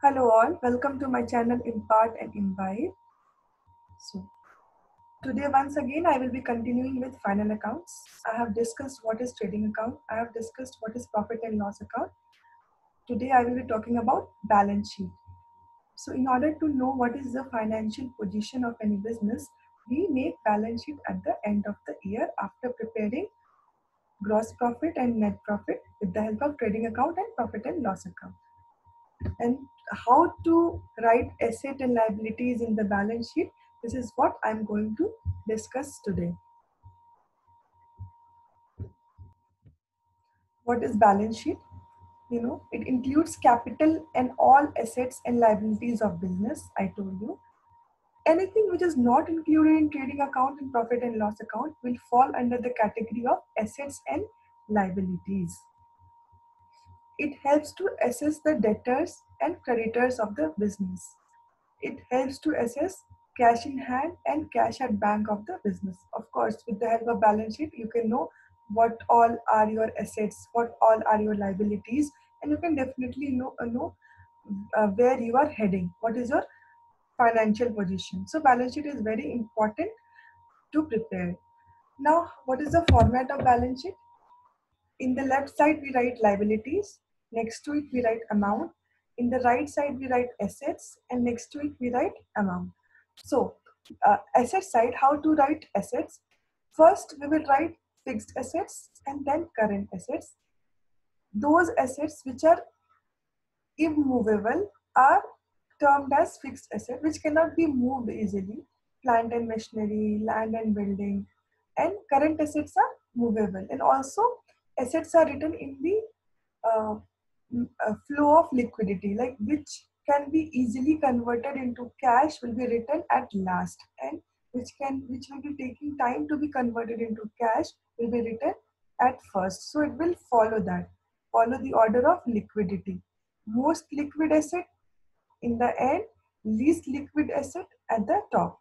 Hello all, welcome to my channel Impart and Imbibe. So today once again I will be continuing with final accounts. I have discussed what is trading account. I have discussed what is profit and loss account. Today I will be talking about balance sheet. So in order to know what is the financial position of any business, we make balance sheet at the end of the year after preparing gross profit and net profit with the help of trading account and profit and loss account. And how to write asset and liabilities in the balance sheet, this is what I'm going to discuss today. What is balance sheet? It includes capital and all assets and liabilities of business. I told you anything which is not included in trading account and profit and loss account will fall under the category of assets and liabilities. It helps to assess the debtors and creditors of the business. It helps to assess cash in hand and cash at bank of the business. Of course, with the help of balance sheet, you can know what all are your assets, what all are your liabilities, and you can definitely know where you are heading, what is your financial position. So balance sheet is very important to prepare. Now, what is the format of balance sheet? In the left side, we write liabilities. Next to it, we write amount. In the right side, we write assets. And next to it, we write amount. So, asset side, how to write assets? First, we will write fixed assets and then current assets. Those assets which are immovable are termed as fixed asset, which cannot be moved easily. Plant and machinery, land and building, and current assets are movable. And also, assets are written in the uh, flow of liquidity, like which can be easily converted into cash, will be written at last, and which will be taking time to be converted into cash will be written at first. So it will follow the order of liquidity. Most liquid asset in the end, least liquid asset at the top,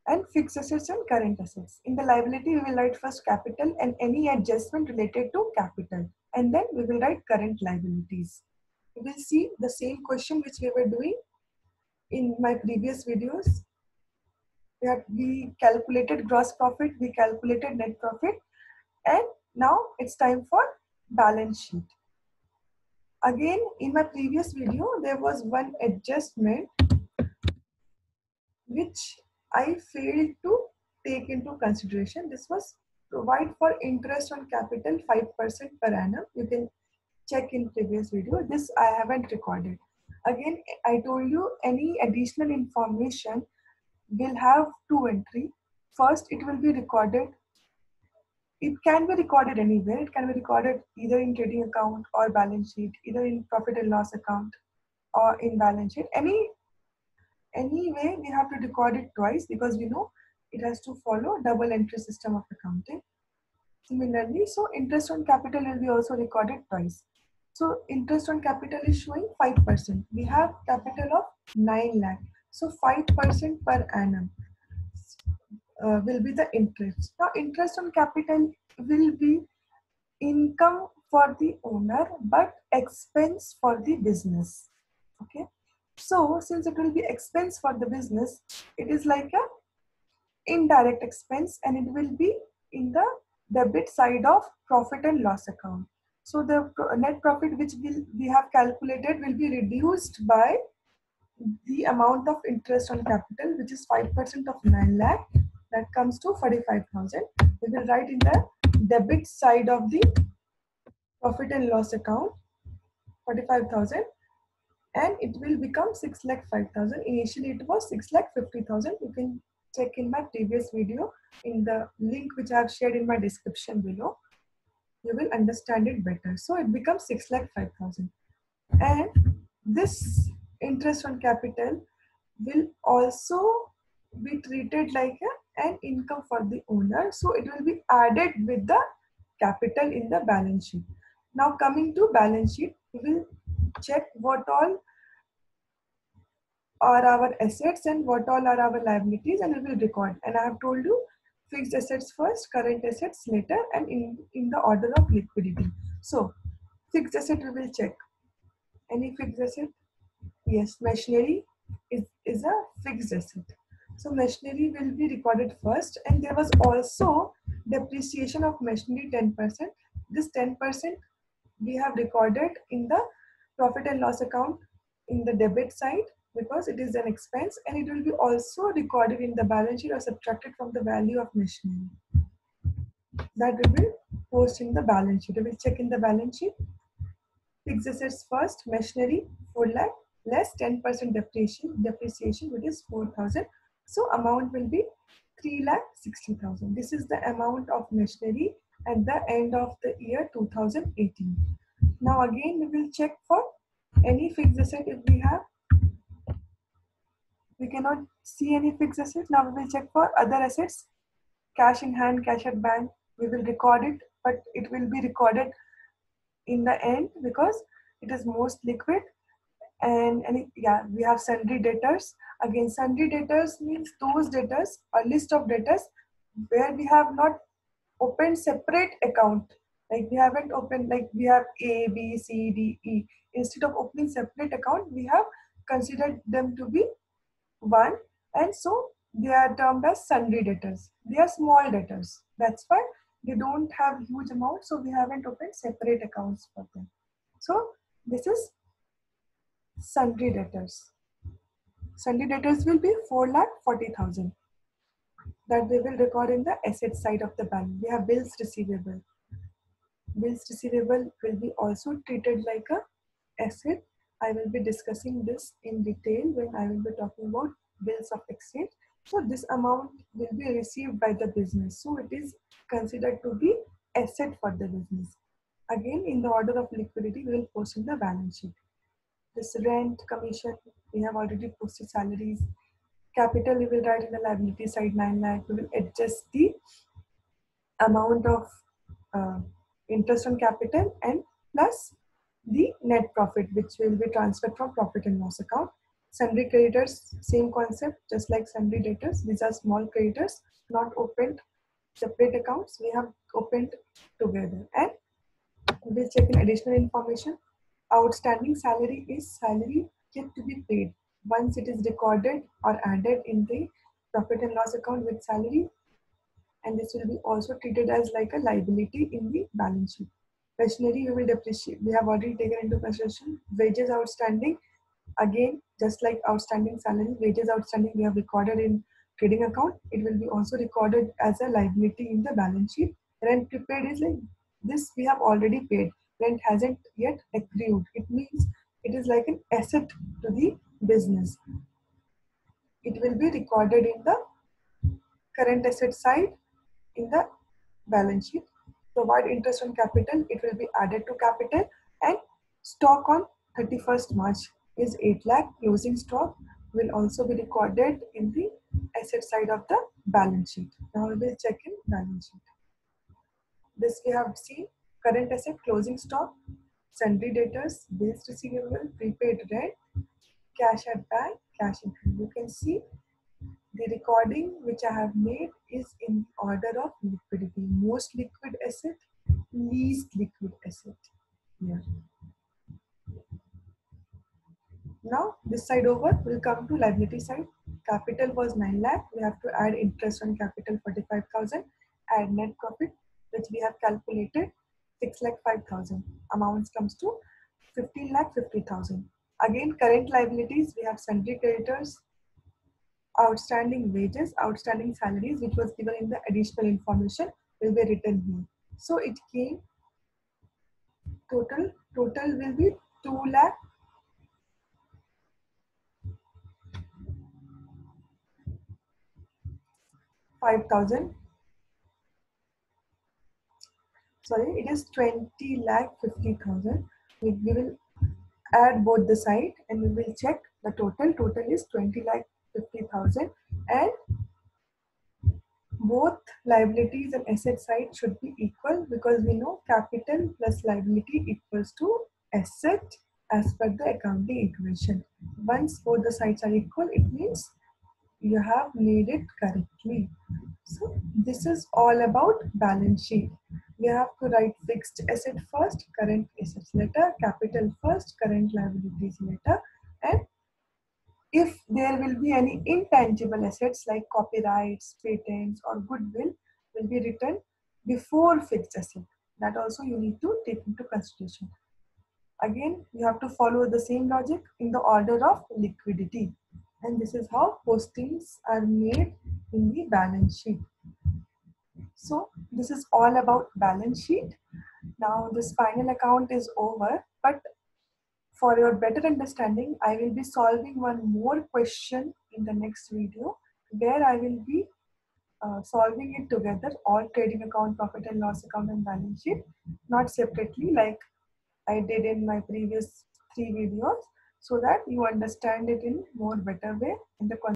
and fixed assets and current assets. In the liability, we will write first capital and any adjustment related to capital, and then we will write current liabilities. We will see the same question which we were doing in my previous videos. We calculated gross profit, we calculated net profit, and now it's time for balance sheet. Again, in my previous video, there was one adjustment which I failed to take into consideration. This was provide for interest on capital 5% per annum. You can check in previous video. This I haven't recorded. Again, I told you any additional information will have two entry. First, it will be recorded. It can be recorded anywhere. It can be recorded either in trading account or balance sheet, either in profit and loss account or in balance sheet. Anyway, we have to record it twice because we know it has to follow double entry system of accounting. Similarly, so interest on capital will be also recorded twice. So interest on capital is showing 5%. We have capital of 9 lakh. So 5% per annum will be the interest. Now interest on capital will be income for the owner but expense for the business. Okay. So since it will be expense for the business, it is like a indirect expense and it will be in the debit side of profit and loss account. So the net profit which we have calculated will be reduced by the amount of interest on capital, which is 5% of 9 lakh. That comes to 45,000. We will write in the debit side of the profit and loss account 45,000, and it will become 6,05,000. Initially it was 6,50,000. You can check in my previous video in the link which I have shared in my description below. You will understand it better. So it becomes 6,05,000, and this interest on capital will also be treated like an income for the owner. So it will be added with the capital in the balance sheet. Now coming to balance sheet, we will check what all are our assets and what all are our liabilities, and we will record. And I have told you fixed assets first, current assets later, and in the order of liquidity. So fixed asset we will check. Any fixed asset? Yes, machinery is a fixed asset. So machinery will be recorded first, and there was also depreciation of machinery 10%. This 10% we have recorded in the profit and loss account in the debit side because it is an expense, and it will be also recorded in the balance sheet or subtracted from the value of machinery. That we will post in the balance sheet. We will check in the balance sheet. Fixed assets first, machinery 4 lakh less 10% depreciation, which is 4,000. So amount will be 3,60,000. This is the amount of machinery at the end of the year 2018. Now again we will check for any fixed asset. If we cannot see any fixed asset. Now we will check for other assets. Cash in hand, cash at bank. We will record it, but it will be recorded in the end because it is most liquid. And yeah, we have sundry debtors. Again, sundry debtors means those debtors, a list of debtors where we have not opened separate account. Like we haven't opened, like we have A, B, C, D, E. Instead of opening separate account, we have considered them to be one, and so they are termed as sundry debtors. They are small debtors. That's why they don't have huge amount, so we haven't opened separate accounts for them. So this is sundry debtors. Sundry debtors will be 4,40,000 that we will record in the asset side of the balance. We have bills receivable. Bills receivable will be also treated like a asset. I will be discussing this in detail when I will be talking about bills of exchange. So this amount will be received by the business. So it is considered to be asset for the business. Again, in the order of liquidity, we will post in the balance sheet. This rent, commission, we have already posted salaries. Capital, we will write in the liability side 9 lakh. We will adjust the amount of interest on capital and plus the net profit, which will be transferred from profit and loss account. Sundry creditors, same concept, just like sundry debtors. These are small creditors, not opened separate accounts. We have opened together. And we'll check in additional information. Outstanding salary is salary yet to be paid. Once it is recorded or added in the profit and loss account with salary, and this will be also treated as like a liability in the balance sheet. Machinery we will depreciate. We have already taken into consideration. Wages outstanding, again just like outstanding salary, wages outstanding we have recorded in trading account. It will be also recorded as a liability in the balance sheet. Rent prepaid is like this we have already paid. Rent hasn't yet accrued. It means it is like an asset to the business. It will be recorded in the current asset side in the balance sheet. Provide interest on capital, it will be added to capital. And stock on 31st March is 8 lakh. Closing stock will also be recorded in the asset side of the balance sheet. Now we will check in balance sheet. This we have seen: current asset, closing stock, sundry debtors, bills receivable, prepaid rent, cash at bank, cash in hand. You can see the recording which I have made is in order of liquidity. Most liquid asset, least liquid asset. Here. Now this side over, will come to liability side. Capital was 9 lakh. We have to add interest on capital 45,000. Add net profit, which we have calculated 6 lakh 5,000. Amounts comes to 15 lakh 50,000. Again, current liabilities, we have sundry creditors, outstanding wages, outstanding salaries, which was given in the additional information, will be written here. So it came total will be 2 lakh 5,000. Sorry, it is 20 lakh 50,000. We will add both the side and we will check the total. Total is 20 lakh 50,000, and both liabilities and asset side should be equal because we know capital plus liability equals to asset as per the accounting equation. Once both the sides are equal, it means you have made it correctly. So this is all about balance sheet. We have to write fixed asset first, current assets later, capital first, current liabilities later, And if there will be any intangible assets like copyrights, patents, or goodwill will be written before fixed asset. That also you need to take into consideration. Again, you have to follow the same logic in the order of liquidity. And this is how postings are made in the balance sheet. So this is all about balance sheet. Now this final account is over, but for your better understanding, I will be solving one more question in the next video where I will be solving it together, all trading account, profit and loss account and balance sheet, not separately like I did in my previous 3 videos, so that you understand it in more better way in the